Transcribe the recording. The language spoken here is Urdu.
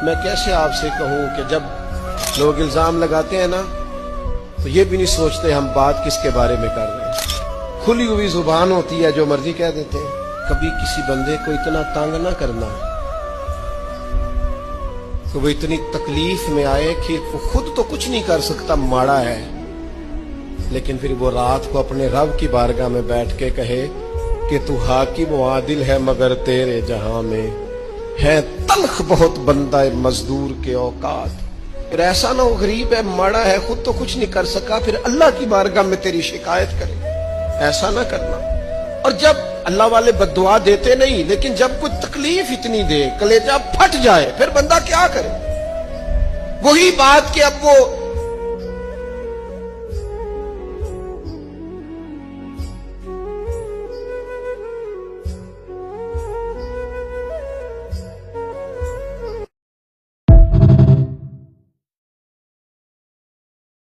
میں کیسے آپ سے کہوں کہ جب لوگ الزام لگاتے ہیں نا تو یہ بھی نہیں سوچتے ہم بات کس کے بارے میں کر رہے ہیں. کھلی ہوئی زبان ہوتی ہے، جو مرضی کہہ دیتے ہیں. کبھی کسی بندے کو اتنا تنگ نہ کرنا کہ وہ اتنی تکلیف میں آئے کہ وہ خود تو کچھ نہیں کر سکتا، ماڑا ہے، لیکن پھر وہ رات کو اپنے رب کی بارگاہ میں بیٹھ کے کہے کہ تو حاکم و عادل ہے مگر تیرے جہاں میں ہے تلخ بہت بندہ مزدور کے اوقات. پھر ایسا نہ ہو غریب ہے، ماڑا ہے، خود تو کچھ نہیں کر سکا، پھر اللہ کی بارگاہ میں تیری شکایت کرے. ایسا نہ کرنا. اور جب اللہ والے بد دعا دیتے نہیں، لیکن جب کوئی تکلیف اتنی دے، کلیجہ پھٹ جائے، پھر بندہ کیا کرے؟ وہی بات کہ اب وہ